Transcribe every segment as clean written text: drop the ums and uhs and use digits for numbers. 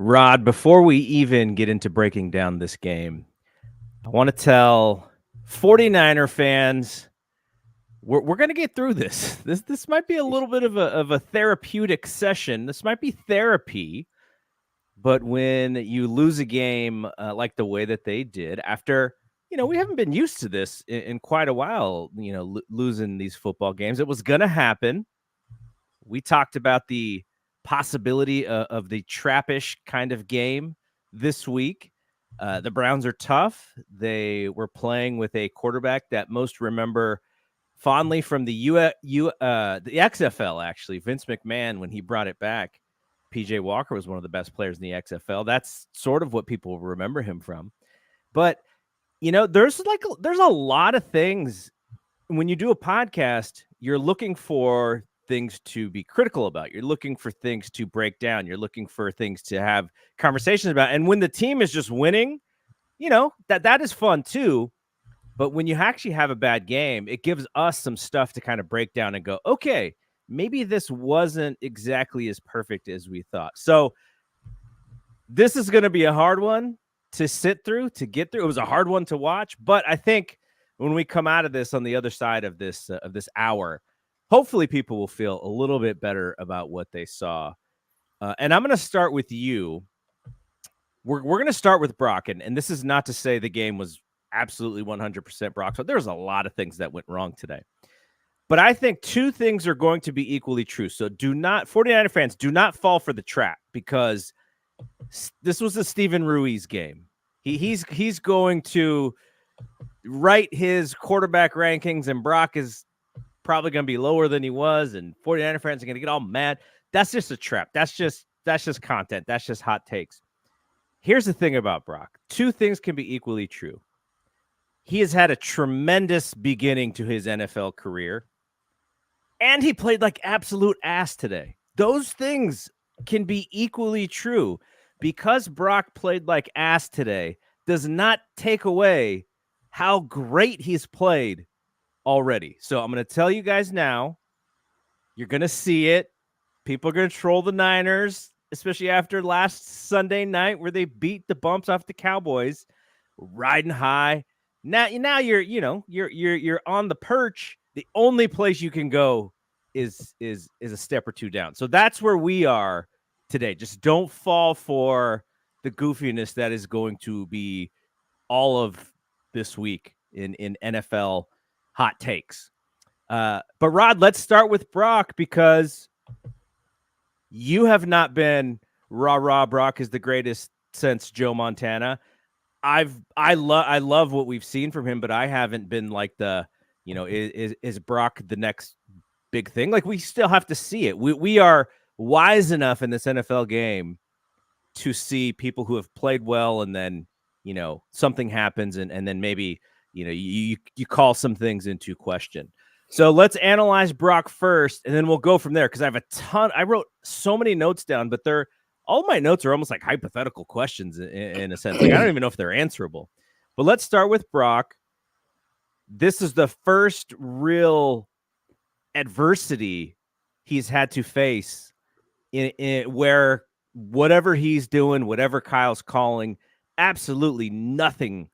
Rod, before we even get into breaking down this game, I want to tell 49er fans we're going to get through this. This might be a little bit of a therapeutic session. This might be therapy, but when you lose a game like the way that they did, after we haven't been used to this in quite a while. Losing these football games, it was going to happen. We talked about the possibility of the trappish kind of game this week. The Browns are tough. They were playing with a quarterback that most remember fondly from the XFL, actually. Vince McMahon, when he brought it back, PJ Walker was one of the best players in the XFL. That's sort of what people remember him from. But, there's a lot of things. When you do a podcast, you're looking for things to be critical about. You're looking for things to break down. You're looking for things to have conversations about. And when the team is just winning, that is fun too. But when you actually have a bad game, it gives us some stuff to kind of break down and go, okay, maybe this wasn't exactly as perfect as we thought. So this is going to be a hard one to sit through, to get through. It was a hard one to watch, but I think when we come out of this on the other side of this hour, hopefully people will feel a little bit better about what they saw. And I'm going to start with you. We're going to start with Brock. And this is not to say the game was absolutely 100% Brock. So there's a lot of things that went wrong today. But I think two things are going to be equally true. So 49er fans, do not fall for the trap, because this was a Steven Ruiz game. He's going to write his quarterback rankings, and Brock is probably going to be lower than he was, and 49er fans are going to get all mad. That's just a trap. That's just content. That's just hot takes. Here's the thing about Brock. Two things can be equally true. He has had a tremendous beginning to his NFL career, and he played like absolute ass today. Those things can be equally true. Because Brock played like ass today does not take away how great he's played already. So I'm going to tell you guys now, you're going to see it. People are going to troll the Niners, especially after last Sunday night where they beat the bumps off the Cowboys, riding high. Now you're on the perch. The only place you can go is a step or two down. So that's where we are today. Just don't fall for the goofiness that is going to be all of this week in NFL hot takes. But Rod, let's start with Brock, because you have not been rah Brock is the greatest since Joe Montana. I love what we've seen from him, but I haven't been like is Brock the next big thing? Like, we still have to see it. We are wise enough in this NFL game to see people who have played well, and then something happens, and then maybe you call some things into question. So let's analyze Brock first, and then we'll go from there, because I have a ton. I wrote so many notes down, but all my notes are almost like hypothetical questions in a sense. Like, I don't even know if they're answerable. But let's start with Brock. This is the first real adversity he's had to face in where whatever he's doing, whatever Kyle's calling, absolutely nothing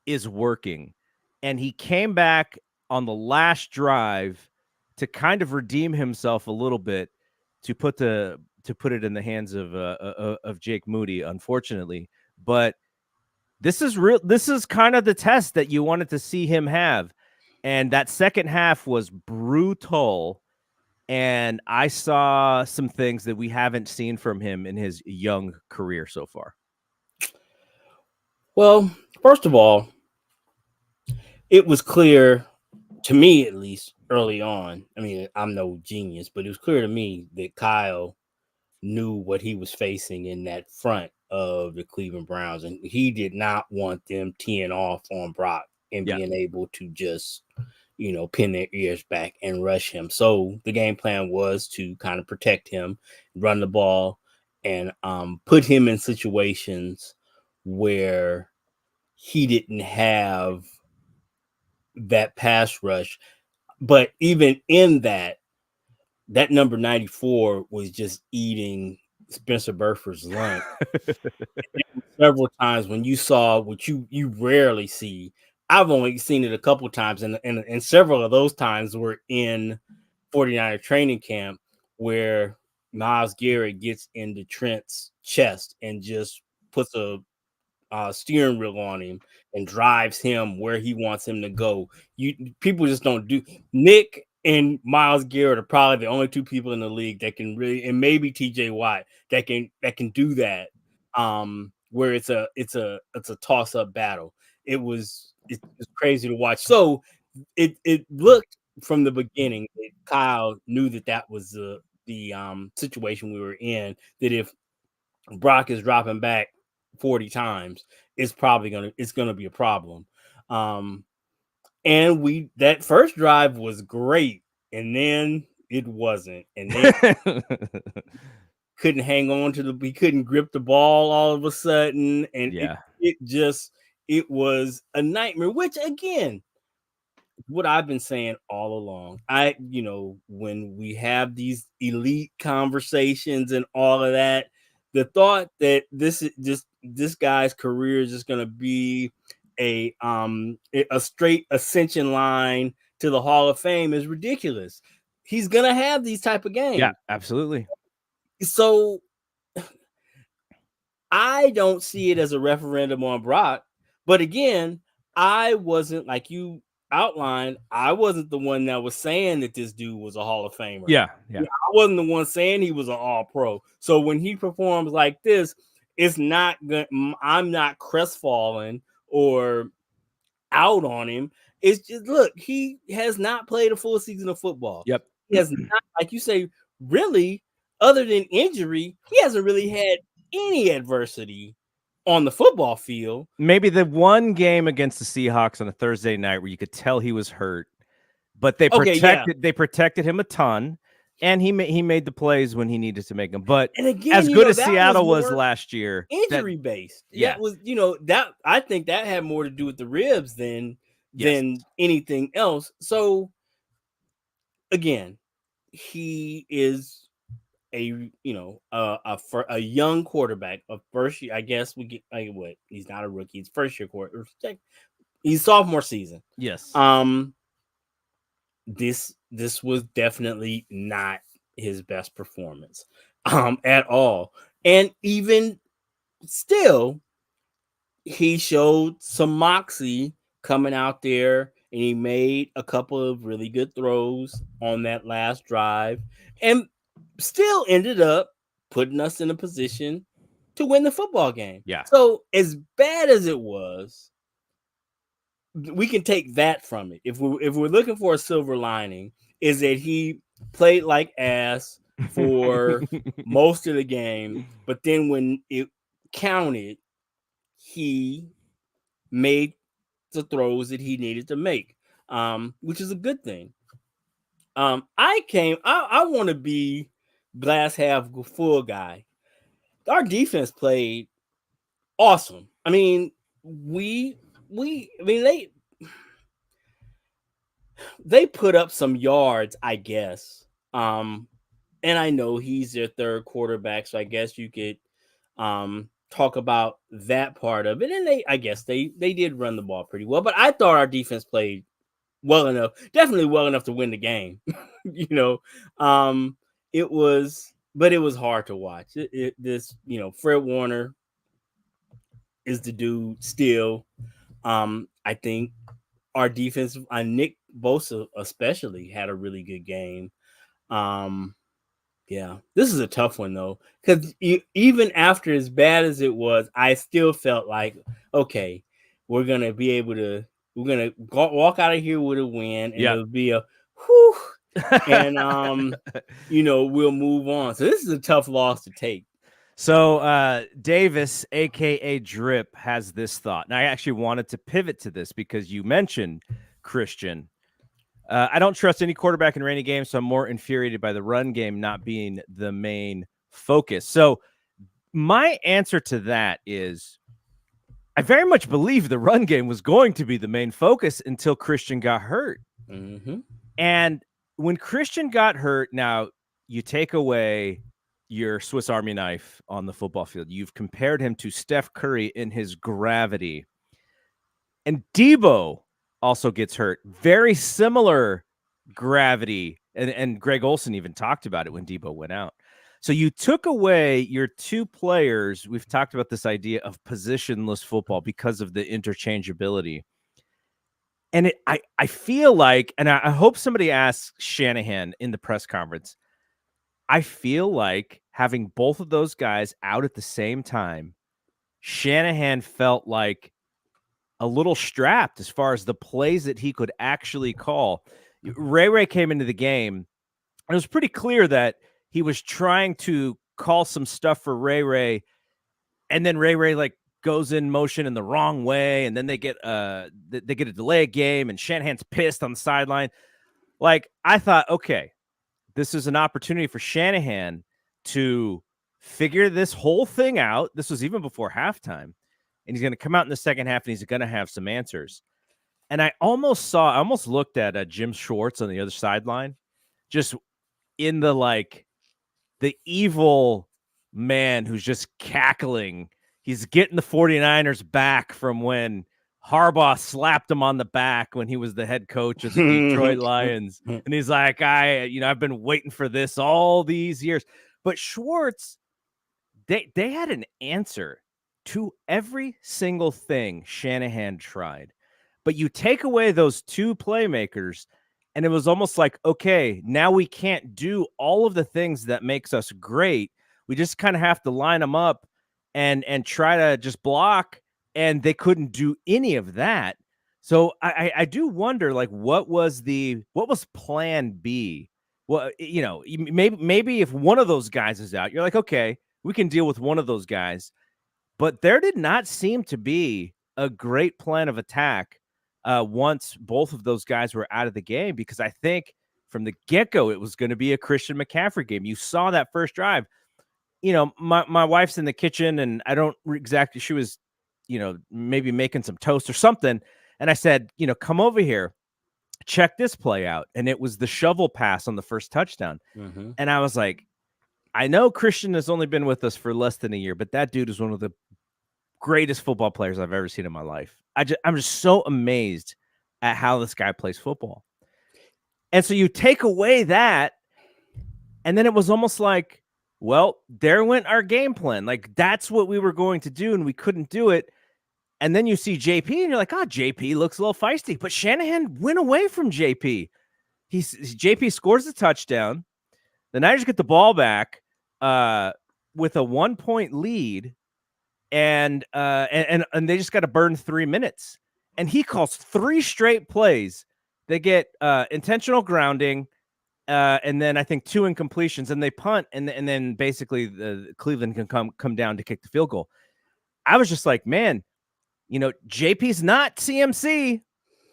is working. And he came back on the last drive to kind of redeem himself a little bit, to put it in the hands of Jake Moody, unfortunately. But this is real. This is kind of the test that you wanted to see him have. And that second half was brutal. And I saw some things that we haven't seen from him in his young career so far. Well, first of all, it was clear to me, at least early on. I mean, I'm no genius, but it was clear to me that Kyle knew what he was facing in that front of the Cleveland Browns, and he did not want them teeing off on Brock and being able to just pin their ears back and rush him. So the game plan was to kind of protect him, run the ball, and put him in situations where he didn't have that pass rush. But even in that number 94 was just eating Spencer Burford's lunch. Several times when you saw what you rarely see. I've only seen it a couple times, and several of those times were in 49er training camp where Myles Garrett gets into Trent's chest and just puts a steering wheel on him and drives him where he wants him to go. People just don't do. Nick and Myles Garrett are probably the only two people in the league that can really, and maybe TJ Watt that can do that. Where it's a toss up battle. It's crazy to watch. So it looked from the beginning that Kyle knew that was the situation we were in. That if Brock is dropping back 40 times, it's gonna be a problem. And that first drive was great, and then it wasn't, and then couldn't hang on we couldn't grip the ball all of a sudden, and it was a nightmare, which again, what I've been saying all along. When we have these elite conversations and all of that, the thought that this guy's career is just going to be a straight ascension line to the Hall of Fame is ridiculous. He's going to have these type of games. Yeah, absolutely. So I don't see it as a referendum on Brock, but again, I wasn't, like you outlined, I wasn't the one that was saying that this dude was a Hall of Famer. Yeah. I wasn't the one saying he was an All-Pro. So when he performs like this, it's not good. I'm not crestfallen or out on him. It's just, look, he has not played a full season of football. Yep. He has not, like you say, really, other than injury, he hasn't really had any adversity on the football field. Maybe the one game against the Seahawks on a Thursday night where you could tell he was hurt, but they protected him a ton, and he made the plays when he needed to make them. But and again, as good as Seattle was last year, injury based. Yeah, that was, that I think that had more to do with the ribs than anything else. So again, he is a young quarterback of first year. I guess we get he's not a rookie. He's first year quarterback. He's sophomore season. Yes. This was definitely not his best performance at all. And even still, he showed some moxie coming out there, and he made a couple of really good throws on that last drive, and still ended up putting us in a position to win the football game. Yeah. So as bad as it was, we can take that from it. If we're looking for a silver lining, is that he played like ass for most of the game, but then when it counted, he made the throws that he needed to make, which is a good thing. I want to be glass half full guy. Our defense played awesome. I mean, they put up some yards, I guess. And I know he's their third quarterback, so I guess you could talk about that part of it. And I guess they did run the ball pretty well, but I thought our defense played well enough, definitely well enough to win the game. It was hard to watch. Fred Warner is the dude still. I think our defense, Nick Bosa especially, had a really good game. Yeah, this is a tough one though, because even after as bad as it was, I still felt like, okay, we're gonna walk out of here with a win, and it'll be a whew, and we'll move on. So this is a tough loss to take. So Davis, aka Drip, has this thought, and I actually wanted to pivot to this because you mentioned Christian. I don't trust any quarterback in rainy games, so I'm more infuriated by the run game not being the main focus. So my answer to that is I very much believe the run game was going to be the main focus until Christian got hurt. Mm-hmm. And when Christian got hurt, now you take away your Swiss Army knife on the football field. You've compared him to Steph Curry in his gravity. And Debo also gets hurt. Very similar gravity. And Greg Olsen even talked about it when Debo went out. So you took away your two players. We've talked about this idea of positionless football because of the interchangeability. And I feel like, and I hope somebody asks Shanahan in the press conference, I feel like having both of those guys out at the same time, Shanahan felt like a little strapped as far as the plays that he could actually call. Ray came into the game, and it was pretty clear that he was trying to call some stuff for Ray, and then Ray like goes in motion in the wrong way, and then they get a delay game, and Shanahan's pissed on the sideline. Like, I thought, okay, this is an opportunity for Shanahan to figure this whole thing out. This was even before halftime. And he's going to come out in the second half, and he's going to have some answers. And I almost looked at Jim Schwartz on the other sideline, just in the evil man who's just cackling. He's getting the 49ers back from when Harbaugh slapped him on the back when he was the head coach of the Detroit Lions. And he's like, I've been waiting for this all these years. But Schwartz, they had an answer to every single thing Shanahan tried. But you take away those two playmakers, and it was almost like, okay, now we can't do all of the things that makes us great. We just kind of have to line them up and try to just block, and they couldn't do any of that. So I do wonder, like, what was plan B? Well, maybe if one of those guys is out, you're like, okay, we can deal with one of those guys. But there did not seem to be a great plan of attack once both of those guys were out of the game, because I think from the get-go it was going to be a Christian McCaffrey game. You saw that first drive. My wife's in the kitchen, and I don't exactly, she was, maybe making some toast or something. And I said, come over here, check this play out. And it was the shovel pass on the first touchdown. Mm-hmm. And I was like, I know Christian has only been with us for less than a year, but that dude is one of the greatest football players I've ever seen in my life. I'm just so amazed at how this guy plays football. And so you take away that, and then it was almost like, well, there went our game plan. Like, that's what we were going to do, and we couldn't do it. And then you see JP, and you're like, JP looks a little feisty. But Shanahan went away from JP. JP scores a touchdown. The Niners get the ball back with a 1-point lead, and they just got to burn 3 minutes. And he calls 3 straight plays. They get intentional grounding, and then I think 2 incompletions, and they punt, and then basically the Cleveland can come down to kick the field goal. I was just like, man, JP's not CMC,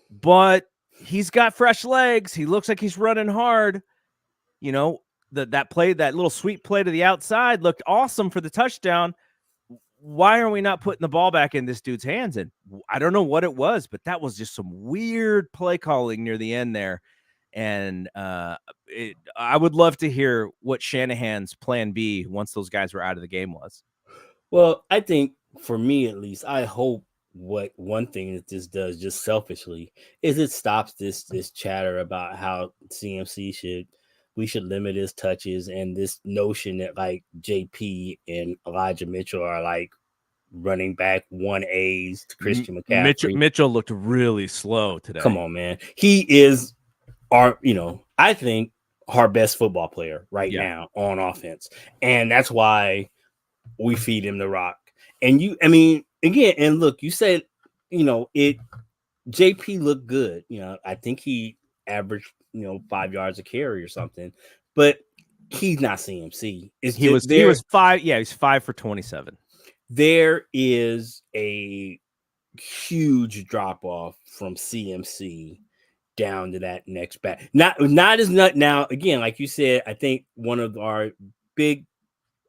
but he's got fresh legs. He looks like he's running hard. That little sweet play to the outside looked awesome for the touchdown. Why are we not putting the ball back in this dude's hands? And I don't know what it was, but that was just some weird play calling near the end there. And I would love to hear what Shanahan's plan B once those guys were out of the game was. Well, I think for me, at least, I hope one thing that this does, just selfishly, is it stops this chatter about how CMC we should limit his touches, and this notion that like JP and Elijah Mitchell are like running back 1As to Christian McCaffrey. Mitchell looked really slow today. Come on, man. He is I think our best football player right now on offense. And that's why we feed him the rock. And again, and look, you said, JP looked good. I think he averaged 5 yards a carry or something, but he's not CMC. He was 5. Yeah, he's 5 for 27. There is a huge drop off from CMC down to that next back. Not now. Again, like you said, I think one of our big,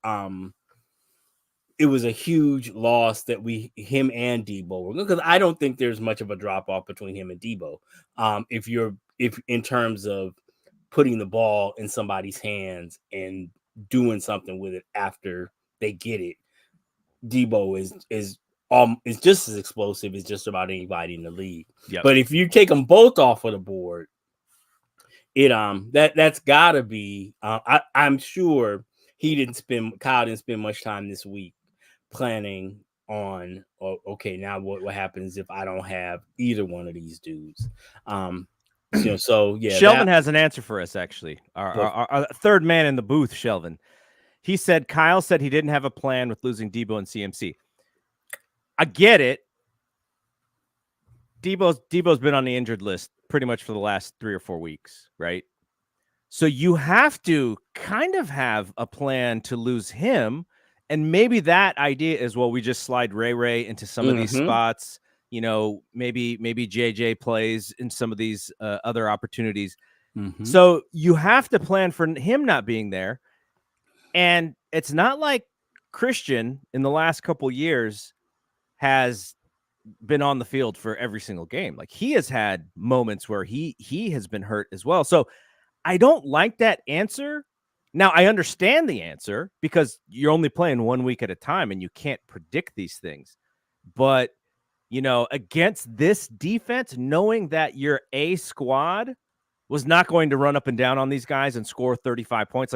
it was a huge loss that him and Debo were, because I don't think there's much of a drop off between him and Debo. If in terms of putting the ball in somebody's hands and doing something with it after they get it. Debo is just as explosive as just about anybody in the league. Yep. But if you take them both off of the board, that's gotta be. I'm sure Kyle didn't spend much time this week planning on, okay, now what happens if I don't have either one of these dudes? So yeah, Shelvin has an answer for us, actually. Our third man in the booth, Shelvin. He said Kyle said he didn't have a plan with losing Debo and CMC. I get it. Debo's been on the injured list pretty much for the last 3 or 4 weeks, right? So you have to kind of have a plan to lose him. And maybe that idea is, well, we just slide Ray into some of these spots. You know, maybe JJ plays in some of these other opportunities. So you have to plan for him not being there. And it's not like Christian in the last couple years has been on the field for every single game. Like, he has had moments where he has been hurt as well. So I don't like that answer. Now, I understand the answer because you're only playing 1 week at a time and you can't predict these things. But, you know, against this defense, knowing that your A squad was not going to run up and down on these guys and score 35 points,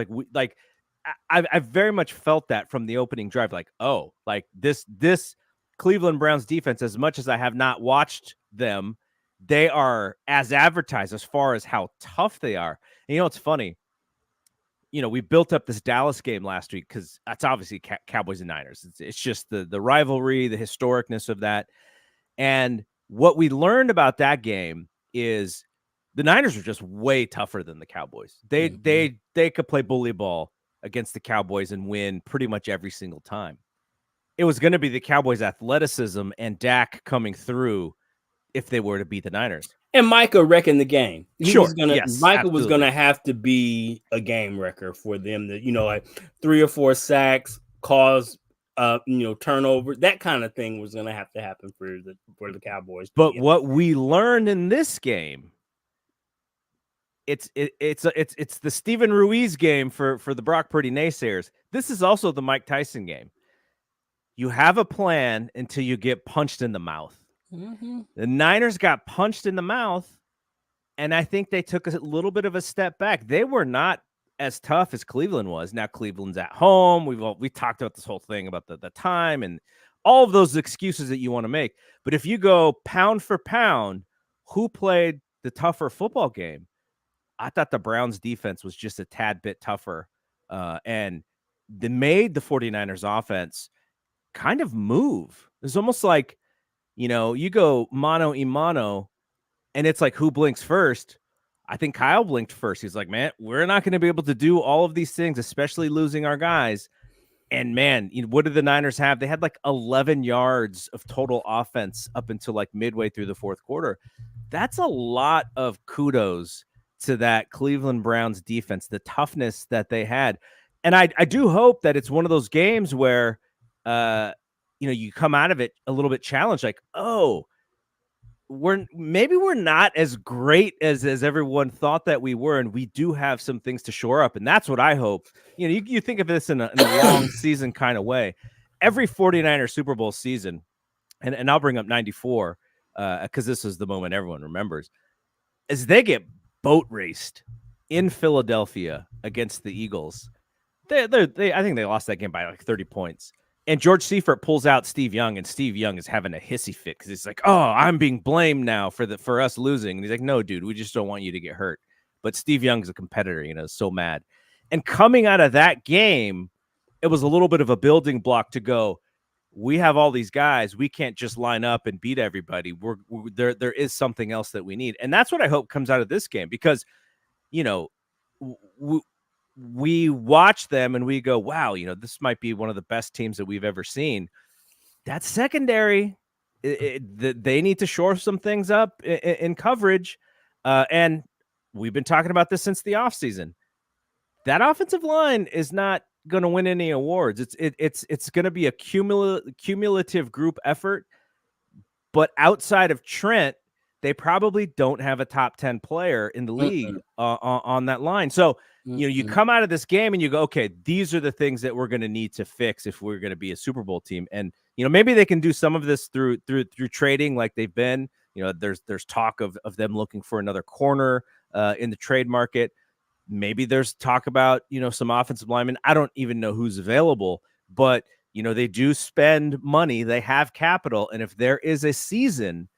I've very much felt that from the opening drive. Like, oh, like this Cleveland Browns defense, as much as I have not watched them, they are as advertised as far as how tough they are. And you know, it's funny. You know, we built up this Dallas game last week because that's obviously Cowboys and Niners. It's just the rivalry, the historicness of that. And what we learned about that game is the Niners are just way tougher than the Cowboys. They could play bully ball against the Cowboys and win pretty much every single time. It was going to be the Cowboys' athleticism and Dak coming through if they were to beat the Niners. And Micah wrecking the game. Micah was gonna have to be a game wrecker for them to, like 3 or 4 sacks, cause turnover. That kind of thing was gonna have to happen for the Cowboys. But what we learned in this game, it's the Steven Ruiz game for the Brock Purdy naysayers. This is also the Mike Tyson game. You have a plan until you get punched in the mouth. The Niners got punched in the mouth, and I think they took a little bit of a step back. They were not as tough as Cleveland was. Now Cleveland's at home. We talked about this whole thing about the time and all of those excuses that you want to make. But if you go pound for pound, who played the tougher football game? I thought the Browns defense was just a tad bit tougher, and they made the 49ers offense kind of move. It's almost like, you go mano a mano, and it's like, who blinks first? I think Kyle blinked first. He's like, man, we're not going to be able to do all of these things, especially losing our guys. And man, what did the Niners have? They had like 11 yards of total offense up until like midway through the fourth quarter. That's a lot of kudos to that Cleveland Browns defense, the toughness that they had. And I do hope that it's one of those games where, you come out of it a little bit challenged, like, oh, we're not as great as everyone thought that we were, and we do have some things to shore up. And that's what I hope. You think of this in a long season kind of way. Every 49er Super Bowl season, and I'll bring up 94 because this is the moment everyone remembers, as they get boat raced in Philadelphia against the Eagles. I think they lost that game by like 30 points. And George Seifert pulls out Steve Young, and Steve Young is having a hissy fit because it's like, oh, I'm being blamed now for us losing. And he's like, no, dude, we just don't want you to get hurt. But Steve Young's a competitor, so mad. And coming out of that game, it was a little bit of a building block to go, we have all these guys. We can't just line up and beat everybody. There is something else that we need. And that's what I hope comes out of this game because, we watch them and we go, wow, this might be one of the best teams that we've ever seen. That secondary, they need to shore some things up in coverage. And we've been talking about this since the offseason. That offensive line is not going to win any awards. It's going to be a cumulative group effort. But outside of Trent, they probably don't have a top 10 player in the league on that line. So, you come out of this game and you go, okay, these are the things that we're going to need to fix if we're going to be a Super Bowl team. And maybe they can do some of this through trading, like they've been. There's talk of them looking for another corner in the trade market. Maybe there's talk about some offensive linemen. I don't even know who's available, but they do spend money. They have capital, and if there is a season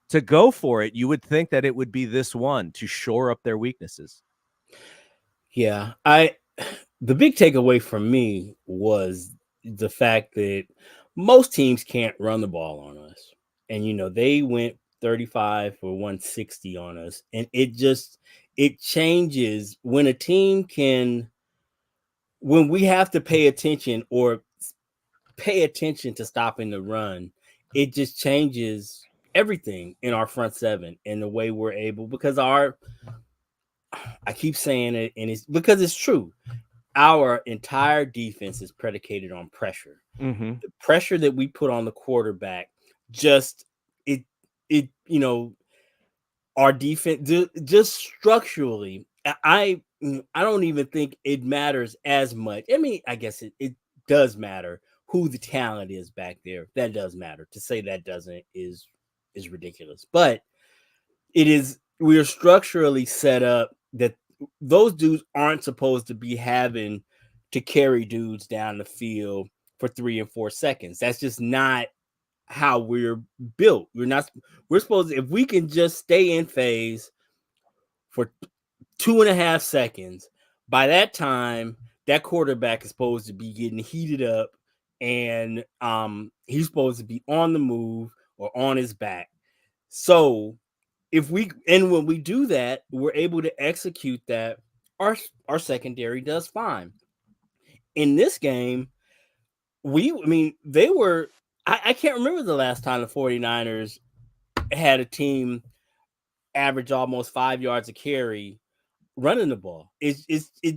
to go for it, you would think that it would be this one to shore up their weaknesses. Yeah, the big takeaway from me was the fact that most teams can't run the ball on us. And they went 35 for 160 on us. And it changes when a team when we have to pay attention to stopping the run, it just changes everything in our front seven and the way we're able, because I keep saying it, and it's because it's true. Our entire defense is predicated on pressure. Mm-hmm. The pressure that we put on the quarterback, our defense, just structurally, I don't even think it matters as much. I mean, I guess it does matter who the talent is back there. That does matter. To say that doesn't is ridiculous. But we are structurally set up that those dudes aren't supposed to be having to carry dudes down the field for 3 and 4 seconds. That's just not how we're built. We're supposed to, if we can just stay in phase for 2.5 seconds, by that time, that quarterback is supposed to be getting heated up, and he's supposed to be on the move or on his back. So when we do that, we're able to execute that. Our secondary does fine. In this game, they were, I can't remember the last time the 49ers had a team average almost 5 yards a carry running the ball. It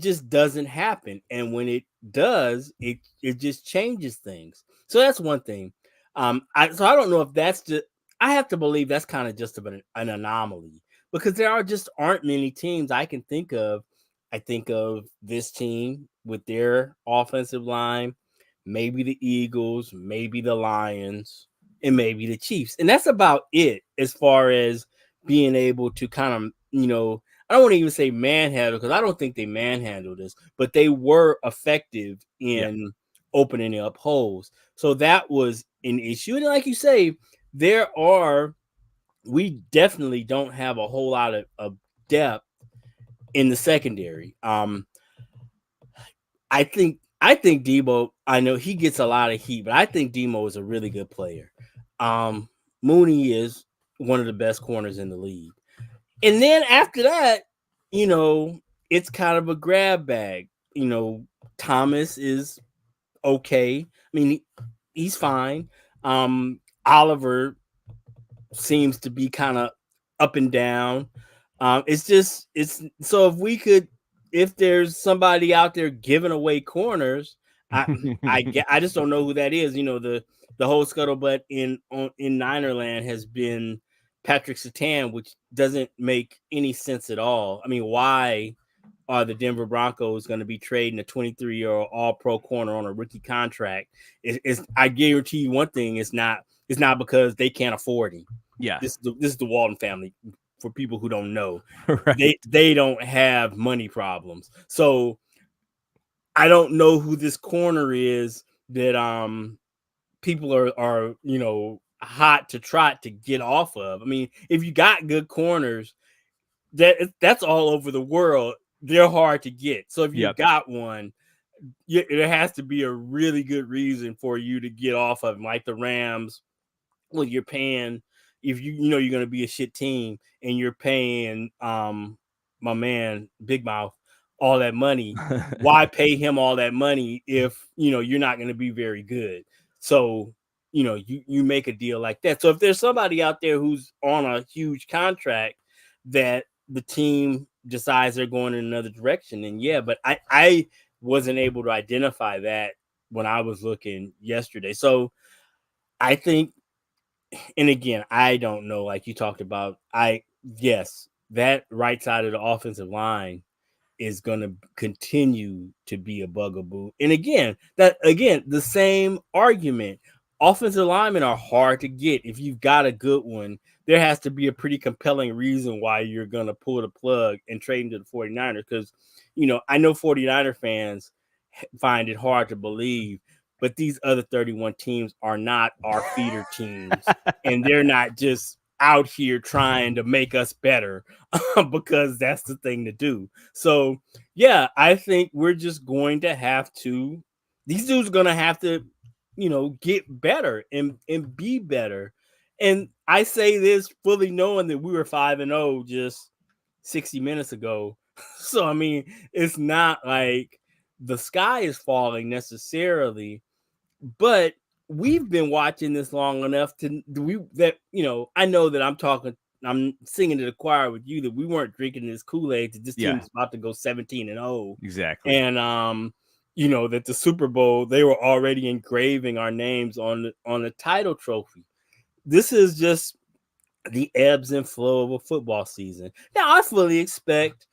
just doesn't happen. And when it does, it just changes things. So that's one thing. I don't know if that's just, I have to believe that's kind of just an anomaly, because there aren't many teams I can think of. I think of this team with their offensive line, maybe the Eagles, maybe the Lions, and maybe the Chiefs. And that's about it as far as being able to kind of, I don't want to even say manhandle, because I don't think they manhandled us, but they were effective in opening up holes. So that was an issue. And like you say, we definitely don't have a whole lot of depth in the secondary. I think Debo, I know he gets a lot of heat, but I think Debo is a really good player. Mooney is one of the best corners in the league. And then after that, it's kind of a grab bag. Thomas is okay. I mean, he's fine. Oliver seems to be kind of up and down. So if there's somebody out there giving away corners, I just don't know who that is. The whole scuttlebutt in Ninerland has been Patrick Surtain, which doesn't make any sense at all. I mean, why are the Denver Broncos going to be trading a 23-year-old All-Pro corner on a rookie contract? I guarantee you one thing: it's not because they can't afford him. Yeah, this is the Walton family. For people who don't know, right. they don't have money problems. So I don't know who this corner is that people are hot to trot to get off of. I mean, if you got good corners, that's all over the world. They're hard to get. So if you got one, there has to be a really good reason for you to get off of them, like the Rams. Well, you're paying, if you're going to be a shit team and you're paying my man Big Mouth all that money. Why pay him all that money if you're not going to be very good? So you make a deal like that. So if there's somebody out there who's on a huge contract that the team decides they're going in another direction, then yeah. But I wasn't able to identify that when I was looking yesterday. So I think, and again, I don't know, like you talked about, that right side of the offensive line is going to continue to be a bugaboo. And again, the same argument. Offensive linemen are hard to get. If you've got a good one, there has to be a pretty compelling reason why you're going to pull the plug and trade into the 49ers. Because, I know 49er fans find it hard to believe, but these other 31 teams are not our feeder teams. And they're not just out here trying to make us better because that's the thing to do. So, yeah, I think we're just going to have to, these dudes are going to have to, get better and be better. And I say this fully knowing that we were 5-0 just 60 minutes ago. So, I mean, it's not like the sky is falling necessarily, but we've been watching this long enough I know that I'm singing to the choir with you that we weren't drinking this Kool-Aid that this team is about to go 17-0. Exactly. And that the Super Bowl, they were already engraving our names on the title trophy. This is just the ebbs and flow of a football season. Now, I fully expect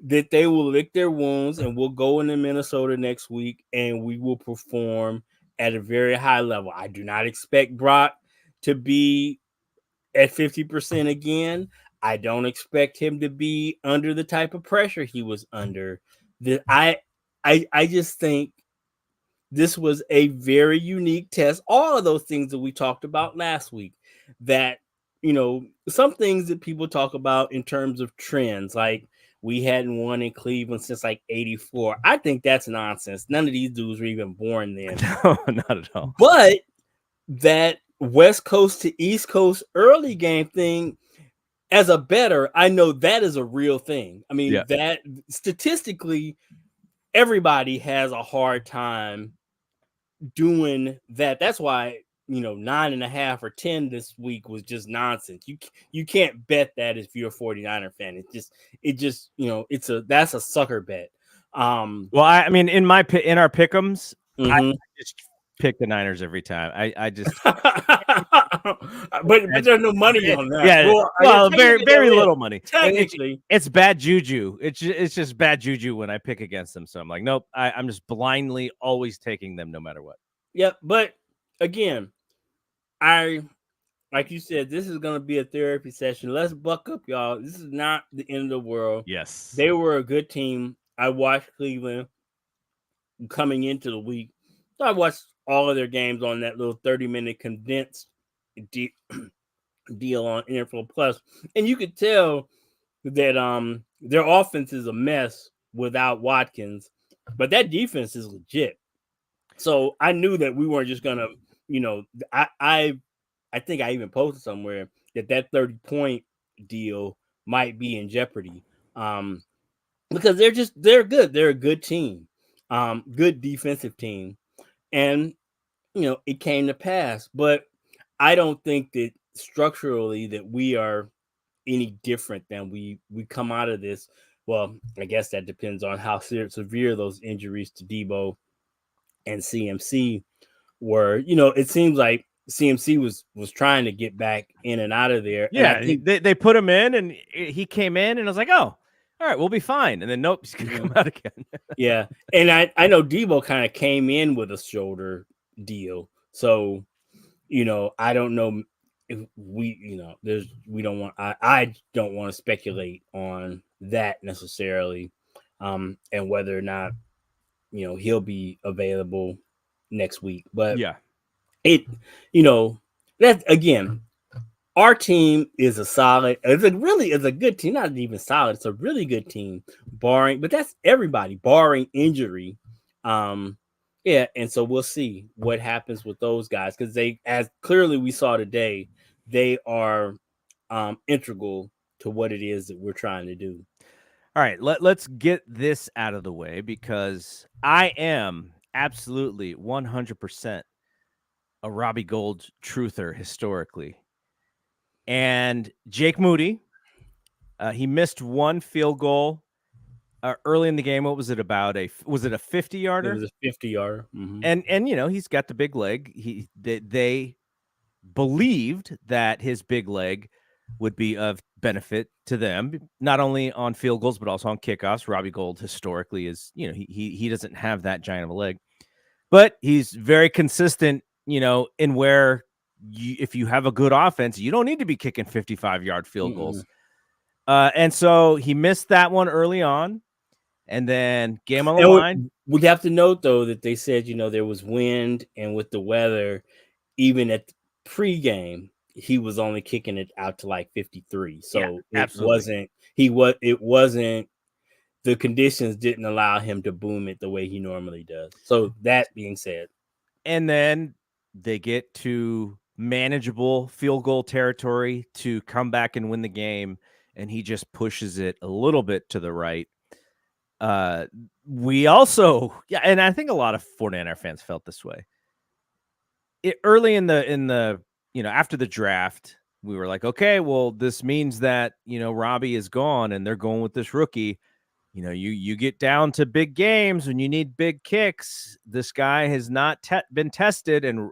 that they will lick their wounds and we'll go into Minnesota next week and we will perform at a very high level. I do not expect Brock to be at 50% again. I don't expect him to be under the type of pressure he was under. I just think this was a very unique test. All of those things that we talked about last week, that, some things that people talk about in terms of trends, like we hadn't won in Cleveland since like 84. I think that's nonsense. None of these dudes were even born then. No, not at all. But that West Coast to East Coast early game thing, as a bettor, I know that is a real thing. I mean, that statistically, everybody has a hard time doing that. That's why 9.5 or 10 this week was just nonsense. You can't bet that if you're a 49er fan. That's a sucker bet. Well, I mean, in our pick'ems, I just pick the Niners every time. I just but there's no money on that. Yeah, well very little money. Technically, it's bad juju. It's just bad juju when I pick against them. So I'm like, nope. I'm just blindly always taking them no matter what. Yep. But again, like you said, this is going to be a therapy session. Let's buck up, y'all. This is not the end of the world. Yes. They were a good team. I watched Cleveland coming into the week. So I watched all of their games on that little 30-minute condensed deal on NFL Plus. And you could tell that their offense is a mess without Watkins, but that defense is legit. So I knew that we weren't just going to, I think I even posted somewhere that 30-point deal might be in jeopardy because they're good. They're a good team, good defensive team. And, it came to pass. But I don't think that structurally that we are any different than we come out of this. Well, I guess that depends on how severe those injuries to Debo and CMC were. It seems like CMC was trying to get back in and out of there. Yeah, and they put him in, and he came in, and I was like, oh, all right, we'll be fine. And then nope, he's gonna come out again. Yeah, and I know Debo kind of came in with a shoulder deal, so I don't know if we don't want I don't want to speculate on that necessarily, and whether or not he'll be available next week. But yeah, that again, our team is a solid. It's a good team. Not even solid. It's a really good team, but that's everybody barring injury. Yeah, and so we'll see what happens with those guys because as clearly we saw today, they are integral to what it is that we're trying to do. All right, let's get this out of the way because I am absolutely 100% a Robbie Gould truther historically. And Jake Moody, he missed one field goal early in the game. What was it about? Was it a 50-yarder? It was a 50-yarder. Mm-hmm. And he's got the big leg. They believed that his big leg would be of benefit to them, not only on field goals, but also on kickoffs. Robbie Gould historically is, he doesn't have that giant of a leg, but he's very consistent, in where if you have a good offense, you don't need to be kicking 55-yard field goals. And so he missed that one early on, and then game on the line. We have to note, though, that they said, there was wind, and with the weather, even at the pregame, he was only kicking it out to like 53. So it wasn't, the conditions didn't allow him to boom it the way he normally does. So that being said. And then they get to manageable field goal territory to come back and win the game, and he just pushes it a little bit to the right. We also, and I think a lot of 49er fans felt this way. Early in the after the draft, we were like, okay, well, this means that, Robbie is gone and they're going with this rookie. You get down to big games when you need big kicks. This guy has not been tested, and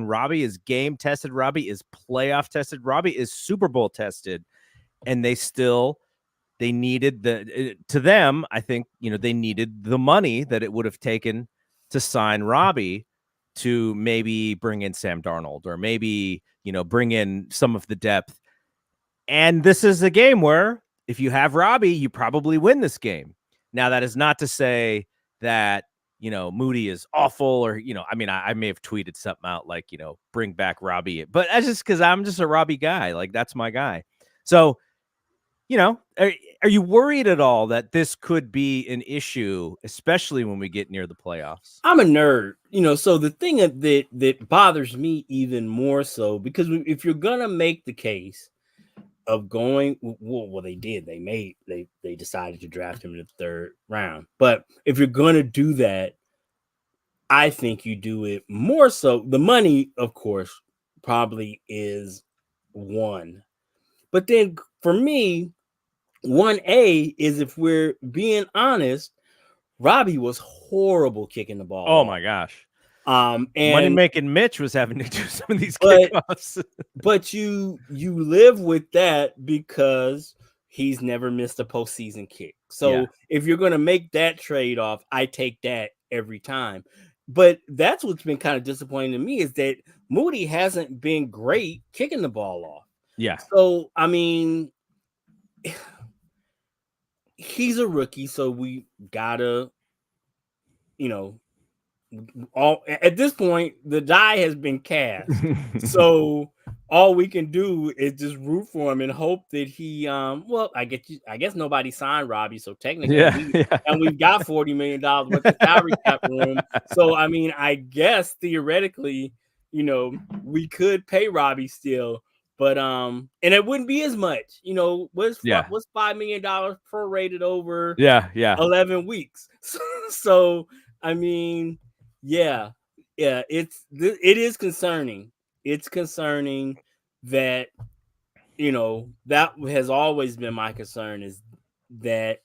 Robbie is game tested. Robbie is playoff tested. Robbie is Super Bowl tested, and they needed to them. I think, they needed the money that it would have taken to sign Robbie to maybe bring in Sam Darnold, or maybe, bring in some of the depth. And this is a game where if you have Robbie, you probably win this game. Now, that is not to say that, Moody is awful, or, I may have tweeted something out like, bring back Robbie, but that's just because I'm just a Robbie guy. Like, that's my guy. So, are you worried at all that this could be an issue, especially when we get near the playoffs? I'm a nerd, so the thing that bothers me even more so, because if you're going to make the case of going, well, they did. They decided to draft him in the 3rd round. But if you're going to do that, I think you do it more so. The money, of course, probably is one. But then for me, 1A is, if we're being honest, Robbie was horrible kicking the ball. Oh my gosh. And Money making Mitch was having to do some of these kickoffs. But you live with that because he's never missed a postseason kick. So if you're going to make that trade-off, I take that every time. But that's what's been kind of disappointing to me, is that Moody hasn't been great kicking the ball off. Yeah. So, he's a rookie, so we gotta, at this point, the die has been cast. So all we can do is just root for him and hope that he, I guess nobody signed Robbie, so technically, and we've got $40 million worth of salary cap room. So, I guess theoretically, we could pay Robbie still. But and it wouldn't be as much, what's $5 million prorated over 11 weeks. So it is concerning. It's concerning that, that has always been my concern, is that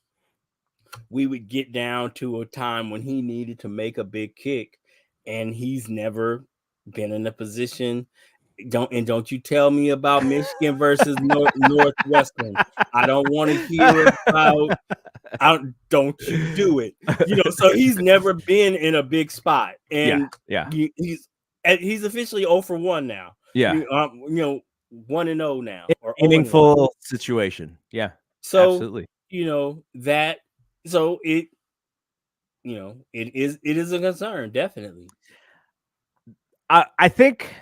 we would get down to a time when he needed to make a big kick, and he's never been in a position. Don't you tell me about Michigan versus Northwestern. I don't want to hear about. Don't you do it? So he's never been in a big spot, and he's officially 0-for-1 now. 1-0 now, or meaningful situation. Yeah. So absolutely. That. So it is a concern, definitely. I think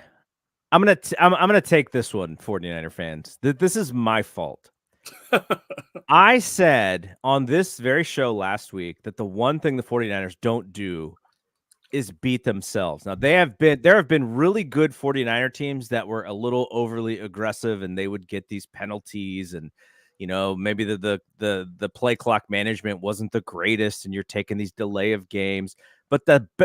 I'm gonna take this one, 49er fans. This is my fault. I said on this very show last week that the one thing the 49ers don't do is beat themselves. Now, there have been really good 49er teams that were a little overly aggressive, and they would get these penalties, and maybe the play clock management wasn't the greatest, and you're taking these delay of games. But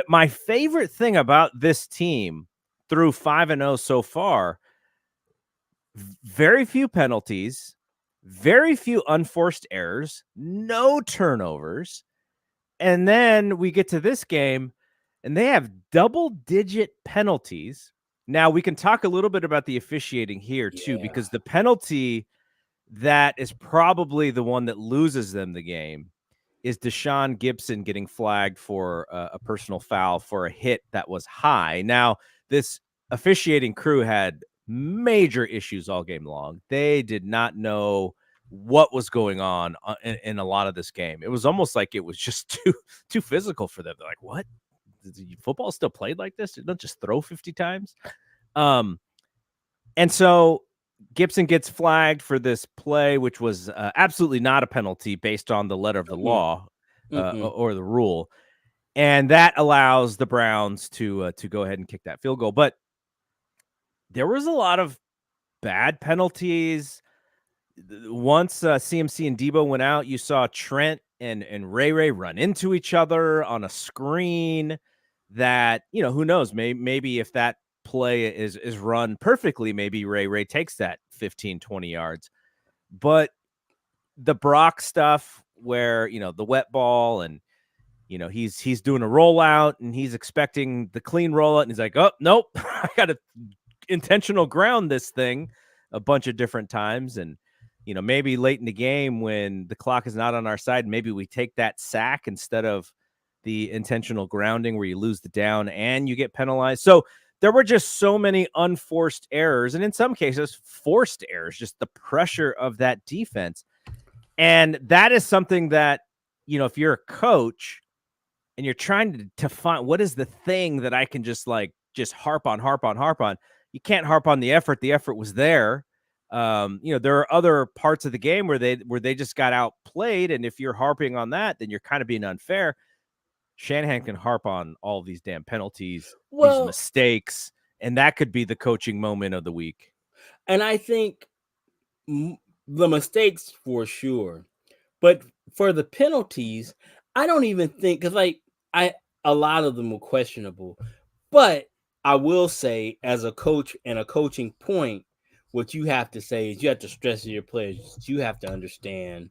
my favorite thing about this team through 5-0 so far, very few penalties, very few unforced errors, no turnovers. And then we get to this game, and they have double-digit penalties. Now we can talk a little bit about the officiating here too, Yeah. because the penalty that is probably the one that loses them the game is Deshaun Gibson getting flagged for a personal foul for a hit that was high. Now, this officiating crew had major issues all game long. They did not know what was going on in a lot of this game. It was almost like it was just too physical for them. They're like, what? Football still played like this? You don't just throw 50 times. And so Gibson gets flagged for this play, which was absolutely not a penalty based on the letter of the law or the rule. And that allows the Browns to go ahead and kick that field goal. But there was a lot of bad penalties. Once CMC and Debo went out, you saw Trent and Ray run into each other on a screen that, who knows, maybe if that play is run perfectly, maybe Ray takes that 15-20 yards. But the Brock stuff where, the wet ball and, he's doing a rollout and he's expecting the clean rollout and he's like, oh, nope, I got to intentional ground this thing a bunch of different times. And, maybe late in the game when the clock is not on our side, maybe we take that sack instead of the intentional grounding where you lose the down and you get penalized. So there were just so many unforced errors, and in some cases, forced errors, just the pressure of that defense. And that is something that, if you're a coach and you're trying to find what is the thing that I can just harp on, you can't harp on the effort. The effort was there. There are other parts of the game where they just got outplayed. And if you're harping on that, then you're kind of being unfair. Shanahan can harp on all these damn penalties, these mistakes, and that could be the coaching moment of the week. And I think the mistakes for sure, but for the penalties, I don't even think, because a lot of them were questionable. But I will say, as a coach and a coaching point, what you have to say is you have to stress to your players. You have to understand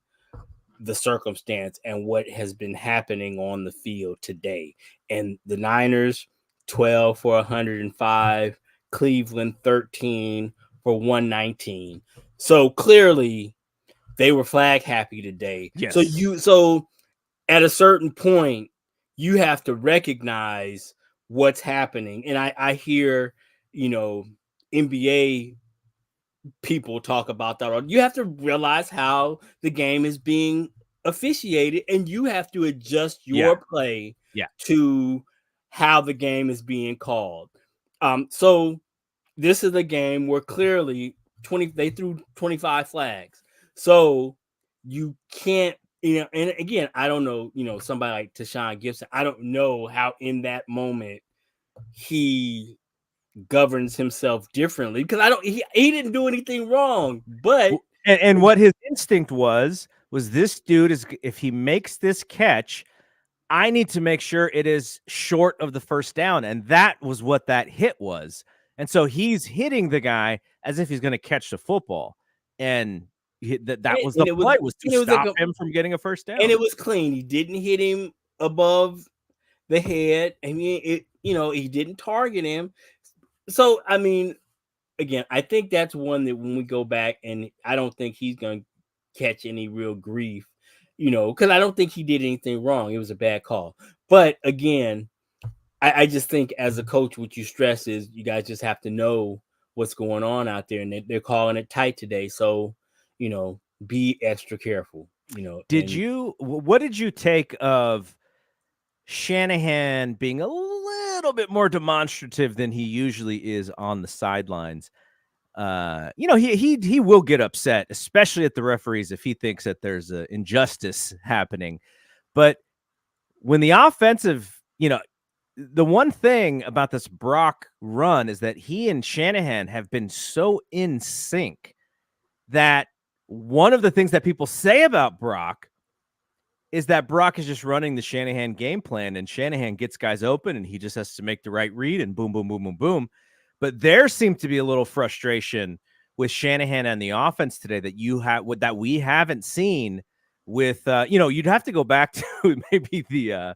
the circumstance and what has been happening on the field today. And the Niners, 12 for 105, Cleveland 13 for 119. So clearly they were flag happy today. Yes. So at a certain point, you have to recognize what's happening. And I hear, NBA people talk about that. You have to realize how the game is being officiated, and you have to adjust your play to how the game is being called. So this is a game where clearly they threw 25 flags. So you can't, and again, I don't know, somebody like Deshaun Gibson, I don't know how in that moment he governs himself differently, because he didn't do anything wrong, but and what his instinct was this dude is, if he makes this catch, I need to make sure it is short of the first down, and that was what that hit was. And so he's hitting the guy as if he's going to catch the football, and that was the play, was to stop him from getting a first down. And it was clean. He didn't hit him above the head. I mean, he didn't target him. So, I mean, again, I think that's one that when we go back, and I don't think he's going to catch any real grief, because I don't think he did anything wrong. It was a bad call. But again, I just think as a coach, what you stress is you guys just have to know what's going on out there, and they're calling it tight today. So, be extra careful. What did you take of Shanahan being a little bit more demonstrative than he usually is on the sidelines? He will get upset, especially at the referees, if he thinks that there's an injustice happening. But when the offensive, the one thing about this Brock run is that he and Shanahan have been so in sync that one of the things that people say about Brock is that Brock is just running the Shanahan game plan, and Shanahan gets guys open and he just has to make the right read and boom, boom, boom, boom, boom. But there seemed to be a little frustration with Shanahan and the offense today that we haven't seen with, you'd have to go back to maybe the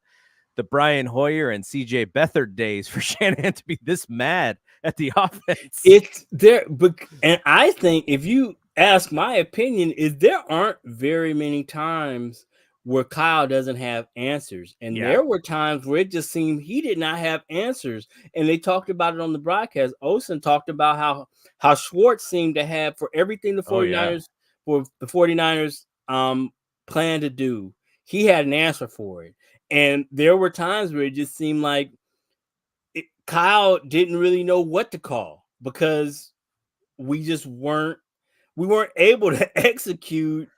Brian Hoyer and CJ Beathard days for Shanahan to be this mad at the offense. It's there, but and I think if you ask my opinion, is there aren't very many times where Kyle doesn't have answers, and Yeah. there were times where it just seemed he did not have answers, and they talked about it on the broadcast. Olsen talked about how Schwartz seemed to have for everything the Oh, yeah. 49ers for the 49ers plan to do. He had an answer for it, and there were times where it just seemed like Kyle didn't really know what to call because we just weren't able to execute.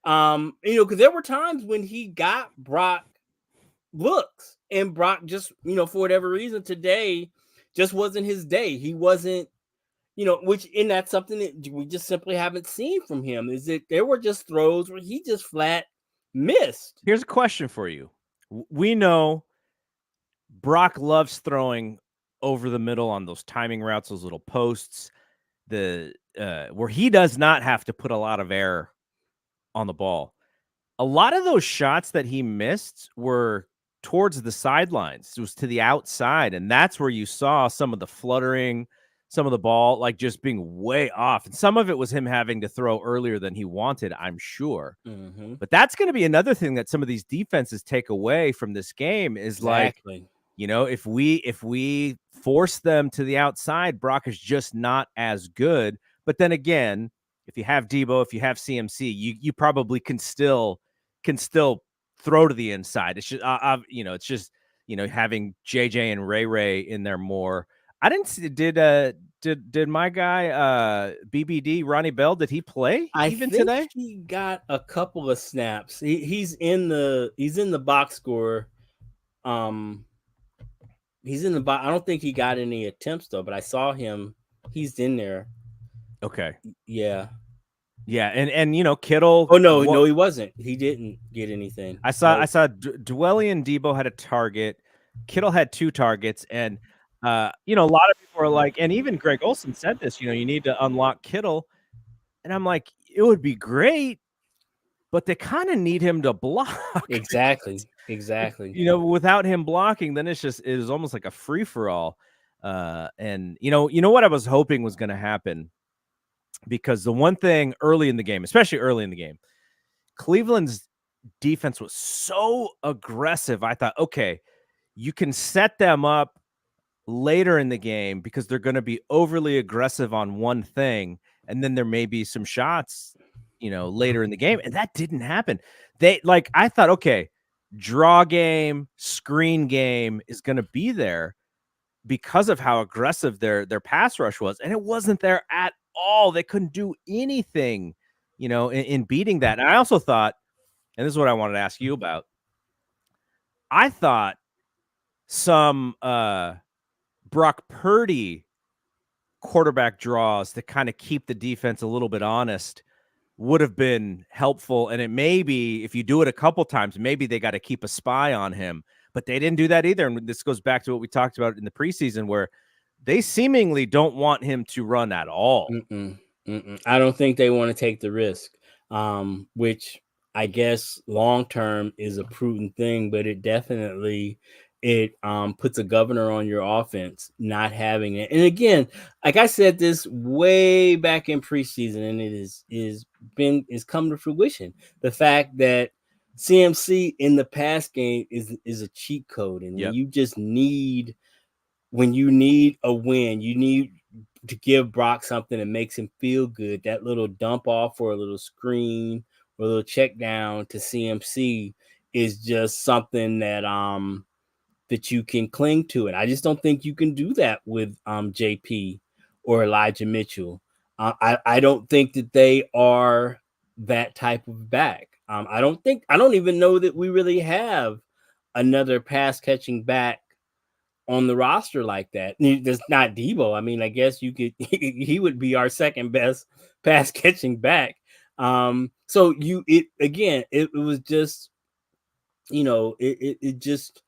Because there were times when he got Brock looks, and Brock just, for whatever reason today just wasn't his day. He wasn't, and that's something that we just simply haven't seen from him. Is that there were just throws where he just flat missed. Here's a question for you. We know Brock loves throwing over the middle on those timing routes, those little posts, where he does not have to put a lot of air on the ball. A lot of those shots that he missed were towards the sidelines. It was to the outside, and that's where you saw some of the fluttering, some of the ball like just being way off. And some of it was him having to throw earlier than he wanted, I'm sure. Mm-hmm. But that's going to be another thing that some of these defenses take away from this game is Exactly. if we force them to the outside, Brock is just not as good. But then again, if you have Debo, if you have CMC, you probably can still throw to the inside. It's just it's just having JJ and Ray in there more. I didn't see did my guy BBD Ronnie Bell, did he play I even think today? he got a couple of snaps. He's in the box score. He's in the box. I don't think he got any attempts though, but I saw him. He's in there. Okay. Yeah. Yeah, and Kittle. Oh no, he wasn't. He didn't get anything. I saw Dwelly and Debo had a target. Kittle had 2 targets, and a lot of people are like, and even Greg Olsen said this, you need to unlock Kittle, and I'm like, it would be great, but they kind of need him to block. Exactly. Without him blocking, then it is almost like a free for all. And what I was hoping was going to happen, because the one thing early in the game, especially early in the game, Cleveland's defense was so aggressive. I thought, okay, you can set them up later in the game because they're going to be overly aggressive on one thing, and then there may be some shots, later in the game, and that didn't happen. I thought, okay, draw game, screen game is going to be there because of how aggressive their pass rush was, and it wasn't there at all. They couldn't do anything, in beating that. And I also thought, and this is what I wanted to ask you about, I thought some Brock Purdy quarterback draws to kind of keep the defense a little bit honest would have been helpful. And it may be, if you do it a couple times, maybe they got to keep a spy on him, but they didn't do that either. And this goes back to what we talked about in the preseason, where they seemingly don't want him to run at all. I don't think they want to take the risk, which I guess long-term is a prudent thing, but it definitely puts a governor on your offense not having it. And again, like I said this way back in preseason, and it is come to fruition. The fact that CMC in the pass game is a cheat code, and Yep. when you need a win, you need to give Brock something that makes him feel good. That little dump off or a little screen or a little check down to CMC is just something that that you can cling to. And I just don't think you can do that with JP or Elijah Mitchell. I don't think that they are that type of back. I don't even know that we really have another pass catching back on the roster like that. There's not Debo. I mean, I guess you could he would be our second best pass catching back. So it was just, it just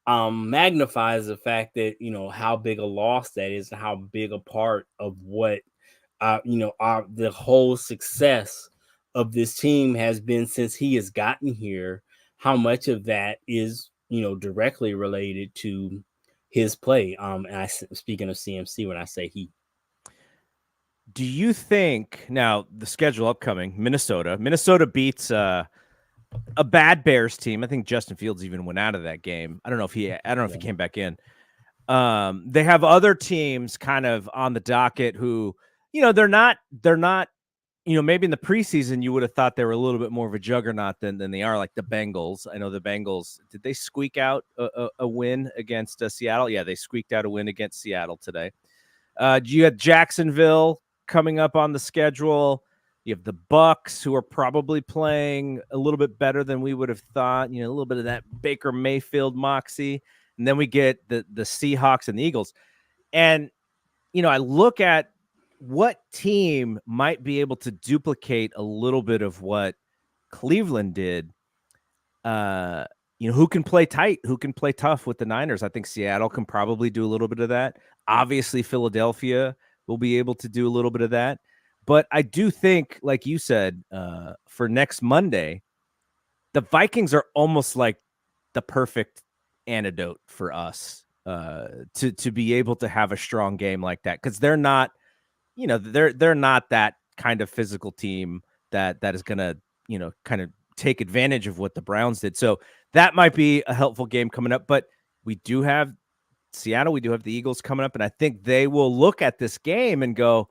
magnifies the fact that how big a loss that is and how big a part of what the whole success of this team has been since he has gotten here. How much of that is directly related to his play. And speaking of CMC, when I say he. Do you think now the schedule upcoming, Minnesota beats a bad Bears team. I think Justin Fields even went out of that game. I don't know if he came back in. They have other teams kind of on the docket who, they're not, maybe in the preseason you would have thought they were a little bit more of a juggernaut than they are, like the Bengals. I know the Bengals, did they squeak out a win against Seattle? Yeah, they squeaked out a win against Seattle today. You had Jacksonville coming up on the schedule. You have the Bucks, who are probably playing a little bit better than we would have thought. A little bit of that Baker Mayfield moxie. And then we get the Seahawks and the Eagles. And, I look at what team might be able to duplicate a little bit of what Cleveland did. Who can play tight, who can play tough with the Niners. I think Seattle can probably do a little bit of that. Obviously, Philadelphia will be able to do a little bit of that. But I do think, like you said, for next Monday, the Vikings are almost like the perfect antidote for us to be able to have a strong game like that, because they're not, they're not that kind of physical team that is going to, kind of take advantage of what the Browns did. So that might be a helpful game coming up. But we do have Seattle, we do have the Eagles coming up, and I think they will look at this game and go,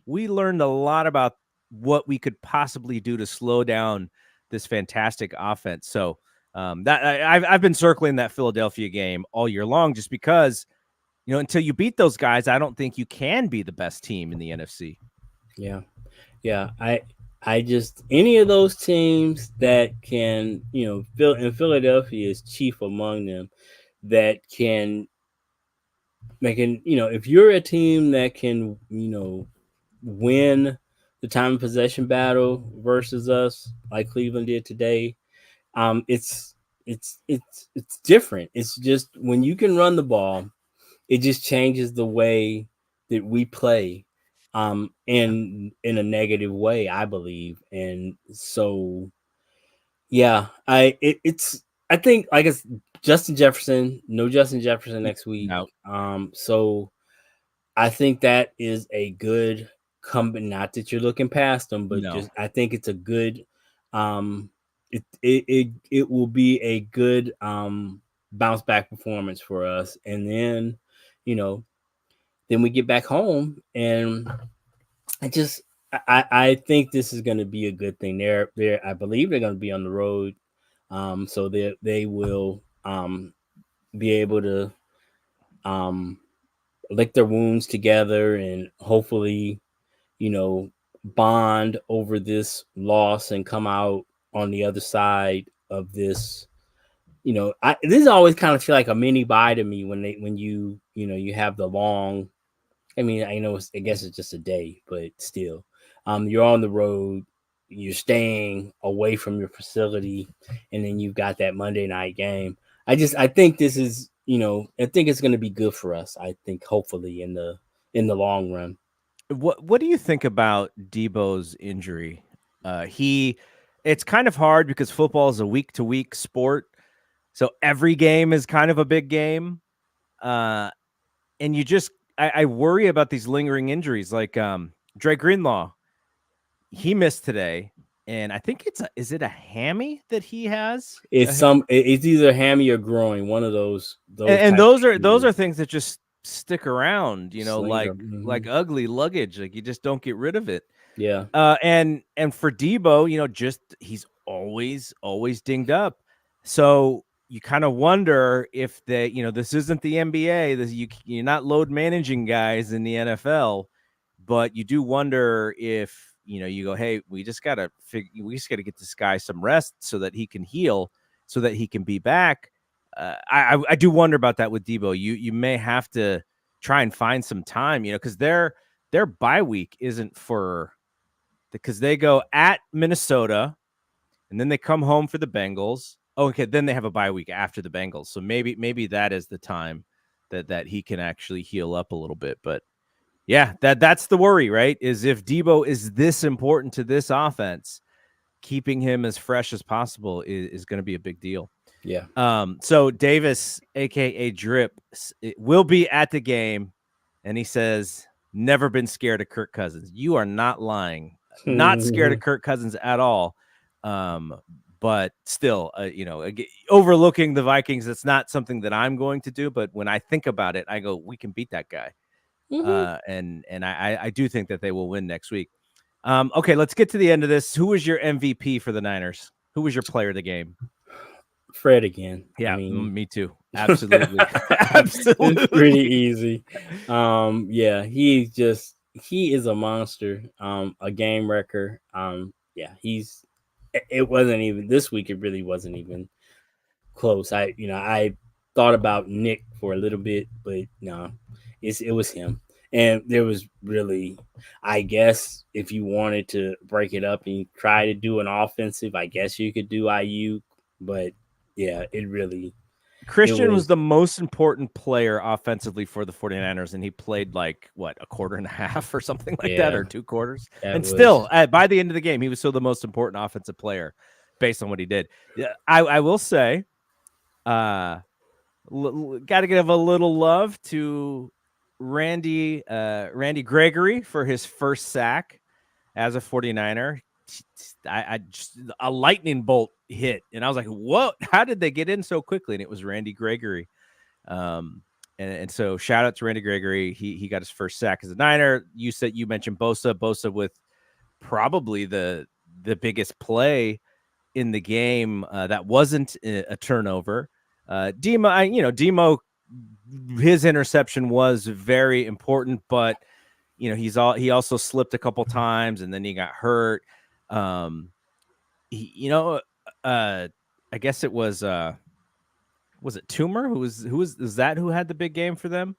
we learned a lot about what we could possibly do to slow down this fantastic offense. So I've been circling that Philadelphia game all year long, just because, until you beat those guys, I don't think you can be the best team in the NFC. Yeah. I just, any of those teams that can, and Philadelphia is chief among them, that can make it, if you're a team that can, win the time of possession battle versus us, like Cleveland did today, it's different. It's just, when you can run the ball, it just changes the way that we play. In a negative way, I believe. And so, yeah, I think, like, it's Justin Jefferson, no Justin Jefferson next week. No. So I think that is a good comeback. Not that you're looking past them, but just, I think it's a good, it will be a good bounce back performance for us. And then, then we get back home, and I think this is going to be a good thing. I believe they're going to be on the road, so they will be able to lick their wounds together and hopefully, bond over this loss and come out on the other side of this. This always kind of feel like a mini bye to me when you have the long. I mean, I know I guess it's just a day, but still, you're on the road, you're staying away from your facility, and then you've got that Monday night game. I think this is, I think it's going to be good for us. I think, hopefully, in the long run. What do you think about Debo's injury? It's kind of hard because football is a week-to-week sport, so every game is kind of a big game, and you just. I worry about these lingering injuries, like Dre Greenlaw. He missed today, and I think is it a hammy that he has? It's either hammy or groin, one of those. And those are things that just stick around, Slinger. like ugly luggage. Like, you just don't get rid of it. Yeah. And for Debo, just he's always dinged up. So you kind of wonder if this isn't the NBA. You're not load managing guys in the NFL, but you do wonder if you go, hey, we just gotta get this guy some rest so that he can heal, so that he can be back. I do wonder about that with Debo. You may have to try and find some time, because their bye week isn't because they go at Minnesota, and then they come home for the Bengals. Oh, okay. Then they have a bye week after the Bengals. So maybe that is the time that he can actually heal up a little bit. But yeah, that's the worry, right? Is if Debo is this important to this offense, keeping him as fresh as possible is going to be a big deal. Yeah. So Davis, aka Drip, will be at the game, and he says, "Never been scared of Kirk Cousins." You are not lying. Not scared of Kirk Cousins at all. But still, overlooking the Vikings, it's not something that I'm going to do. But when I think about it, I go, we can beat that guy. And I do think that they will win next week. Okay, let's get to the end of this. Who was your MVP for the Niners? Who was your player of the game? Fred again. Yeah, I mean, me too. Absolutely. Absolutely. It's pretty easy. Yeah, he is a monster. A game wrecker. Yeah, it wasn't even this week. It really wasn't even close. I thought about Nick for a little bit, but no, it was him. And there was really, I guess, if you wanted to break it up and try to do an offensive, I guess you could do IU. But yeah, Christian was the most important player offensively for the 49ers, and he played like, a quarter and a half or something like that, or 2 quarters. And still, by the end of the game, he was still the most important offensive player based on what he did. Yeah, I will say, got to give a little love to Randy Gregory for his first sack as a 49er. I just a lightning bolt hit, and I was like, "What? How did they get in so quickly?" And it was Randy Gregory. And so shout out to Randy Gregory. He got his first sack as a Niner. You mentioned Bosa with probably the biggest play in the game that wasn't a turnover. Demo, his interception was very important, but he also slipped a couple times and then he got hurt. I guess it was it Toomer who had the big game for them?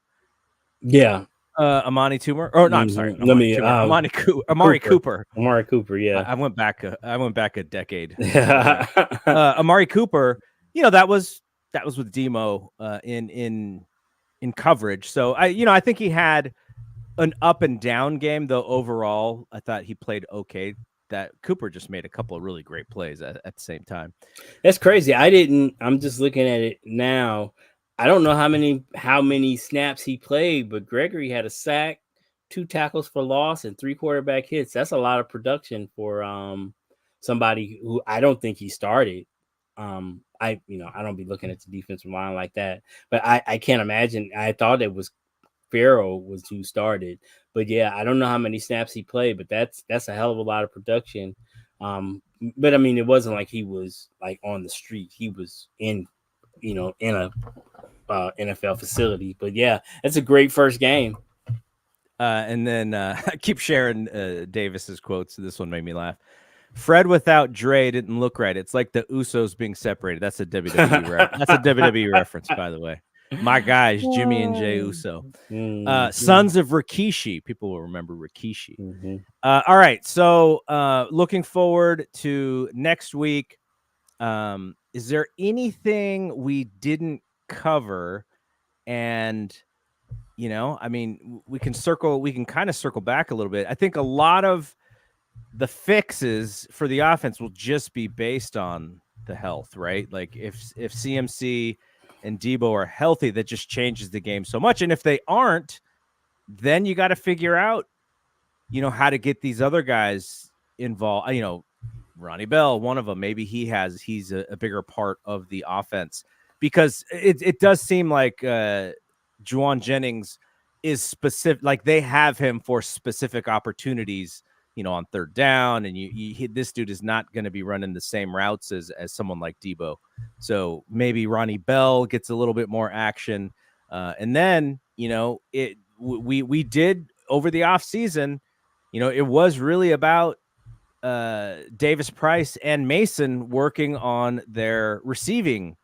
Yeah. Amani Toomer. Oh no, I'm sorry. Amari Cooper. Amari Cooper, yeah. I went back a decade. Amari Cooper, that was with Demo in coverage. So I think he had an up and down game, though. Overall, I thought he played okay. That Cooper just made a couple of really great plays at the same time. That's crazy. I'm just looking at it now. I don't know how many snaps he played, but Gregory had a sack, 2 tackles for loss, and 3 quarterback hits. That's a lot of production for somebody who I don't think he started. I don't be looking at the defensive line like that, but I can't imagine. I thought it was Farrell was who started, but yeah, I don't know how many snaps he played, but that's a hell of a lot of production. But I mean, it wasn't like he was like on the street. He was in a NFL facility. But yeah, that's a great first game. And then I keep sharing Davis's quotes. This one made me laugh. Fred without Dre didn't look right. It's like the Usos being separated. That's a WWE reference, by the way. My guys, Jimmy and Jey Uso. Sons of Rikishi. People will remember Rikishi. Mm-hmm. All right. So looking forward to next week. Is there anything we didn't cover? And, we can kind of circle back a little bit. I think a lot of the fixes for the offense will just be based on the health, right? Like if CMC and Debo are healthy, that just changes the game so much. And if they aren't, then you got to figure out, how to get these other guys involved. Ronnie Bell, one of them, maybe he's a bigger part of the offense, because it does seem like Juwan Jennings is specific. Like they have him for specific opportunities, on third down, and this dude is not going to be running the same routes as someone like Debo. So maybe Ronnie Bell gets a little bit more action. And then, we did over the off season, it was really about Davis Price and Mason working on their receiving,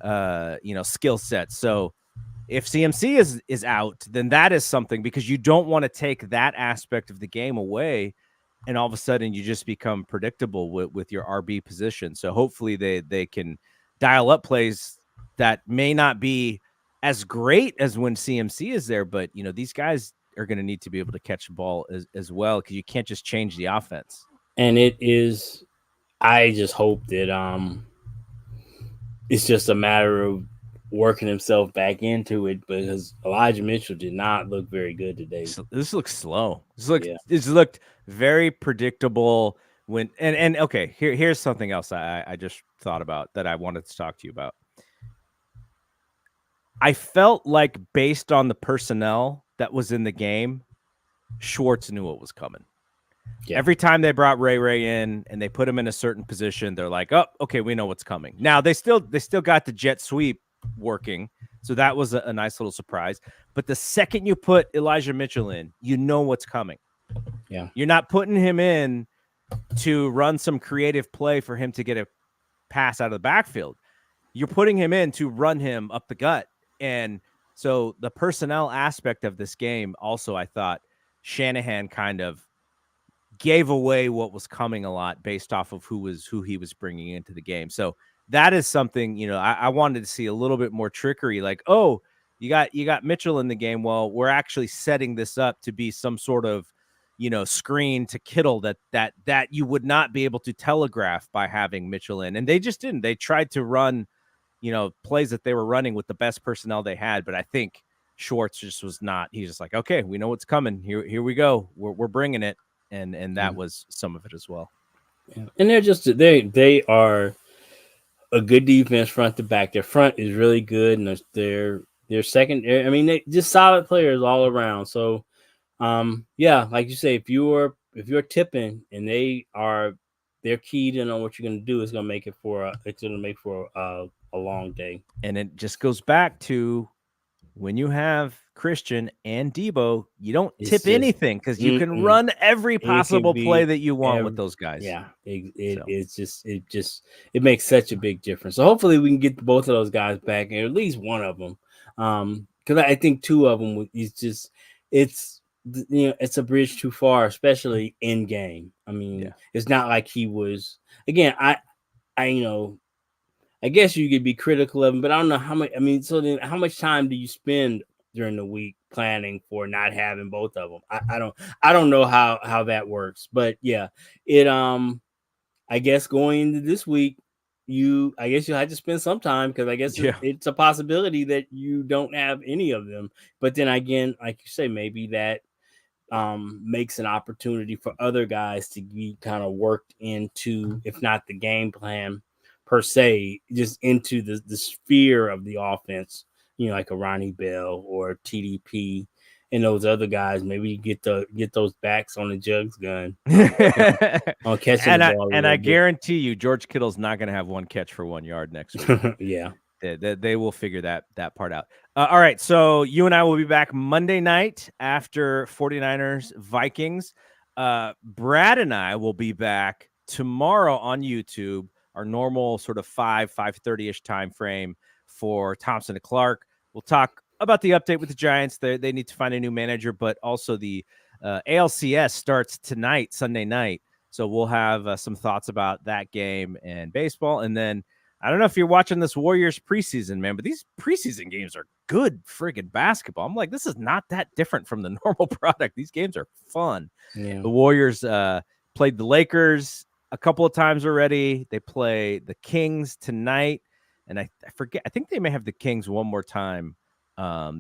skill sets. So if CMC is out, then that is something, because you don't want to take that aspect of the game away, and all of a sudden you just become predictable with your RB position. So hopefully they can dial up plays that may not be as great as when CMC is there, but these guys are going to need to be able to catch the ball as well, because you can't just change the offense. And I just hope that it's just a matter of working himself back into it because Elijah Mitchell did not look very good today. This looks slow. Yeah. This looked very predictable when and okay, here's something else I just thought about that I wanted to talk to you about. I felt like based on the personnel that was in the game, Schwartz knew what was coming. Yeah. Every time they brought Ray in and they put him in a certain position, they're like, "Oh, okay, we know what's coming." Now they still got the jet sweep working, so that was a nice little surprise. But the second you put Elijah Mitchell in, you know what's coming. Yeah, you're not putting him in to run some creative play for him to get a pass out of the backfield. You're putting him in to run him up the gut. And so the personnel aspect of this game also, I thought Shanahan kind of gave away what was coming a lot based off of who he was bringing into the game. So that is something, you know, I wanted to see a little bit more trickery. Like, oh, you got Mitchell in the game. Well, we're actually setting this up to be some sort of, you know, screen to Kittle that you would not be able to telegraph by having Mitchell in. And they just didn't. They tried to run, you know, plays that they were running with the best personnel they had. But I think Schwartz just was not. He's just like, okay, we know what's coming. Here we go. We're bringing it. And that was some of it as well. Yeah. And they are a good defense front to back. Their front is really good, and their second. I mean, they just solid players all around. So, yeah, like you say, if you're tipping and they're keyed in on what you're going to do, it's going to make for a long day. And it just goes back to when you have Christian and Debo, you don't tip anything because you can run every possible play that you want with those guys. Yeah, it makes such a big difference. So hopefully we can get both of those guys back, and at least one of them. Because I think two of them it's a bridge too far, especially in game. I mean, It's not like he was. Again, I guess you could be critical of him, but I don't know how much. I mean, so then how much time do you spend during the week planning for not having both of them? I don't know how that works, but yeah, I guess going into this week, I guess you'll have to spend some time because I guess it's a possibility that you don't have any of them. But then again, like you say, maybe that makes an opportunity for other guys to be kind of worked into, if not the game plan per se, just into the sphere of the offense, you know, like a Ronnie Bell or TDP and those other guys. Maybe you get those backs on the jugs gun on catching the ball. And I guarantee you, George Kittle's not going to have one catch for 1 yard next week. Yeah. They will figure that part out. All right, so you and I will be back Monday night after 49ers Vikings. Brad and I will be back tomorrow on YouTube, our normal sort of 5:30-ish time frame for Thompson and Clark. We'll talk about the update with the Giants. They need to find a new manager, but also the ALCS starts tonight, Sunday night. So we'll have some thoughts about that game and baseball. And then I don't know if you're watching this Warriors preseason, man, but these preseason games are good friggin' basketball. I'm like, this is not that different from the normal product. These games are fun. Yeah. The Warriors played the Lakers a couple of times already. They play the Kings tonight. And I forget, I think they may have the Kings one more time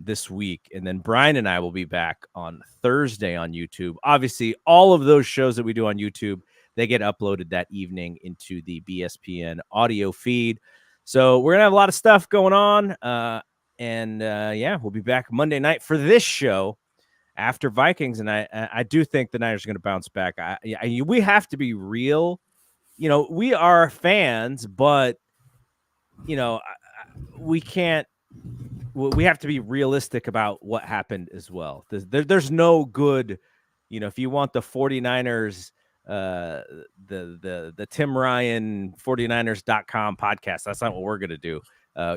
this week. And then Brian and I will be back on Thursday on YouTube. Obviously, all of those shows that we do on YouTube, they get uploaded that evening into the BSPN audio feed. So we're going to have a lot of stuff going on. Yeah, we'll be back Monday night for this show after Vikings. And I do think the Niners are going to bounce back. We have to be real. You know, we are fans, but, you know, we have to be realistic about what happened as well. There's no good, you know, if you want the 49ers, the Tim Ryan 49ers.com podcast, that's not what we're going to do.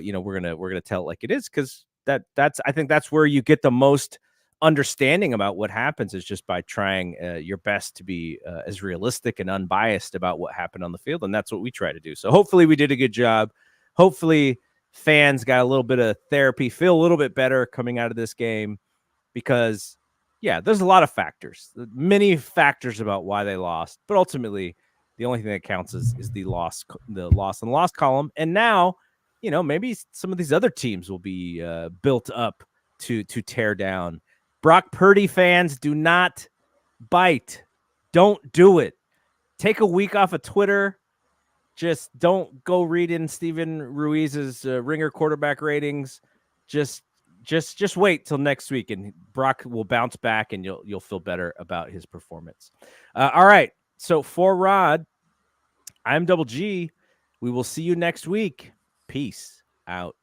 You know, we're going to tell it like it is, because I think that's where you get the most understanding about what happens, is just by trying your best to be as realistic and unbiased about what happened on the field. And that's what we try to do. So hopefully we did a good job. Hopefully fans got a little bit of therapy, feel a little bit better coming out of this game, because yeah, there's a lot of factors, many factors about why they lost, but ultimately the only thing that counts is the loss in the loss column. And now maybe some of these other teams will be built up to tear down. Brock Purdy fans, do not bite. Don't do it. Take a week off of Twitter. Just don't go read in Steven Ruiz's Ringer quarterback ratings. Just wait till next week, and Brock will bounce back, and you'll feel better about his performance. All right. So for Rod, I'm Double G. We will see you next week. Peace out.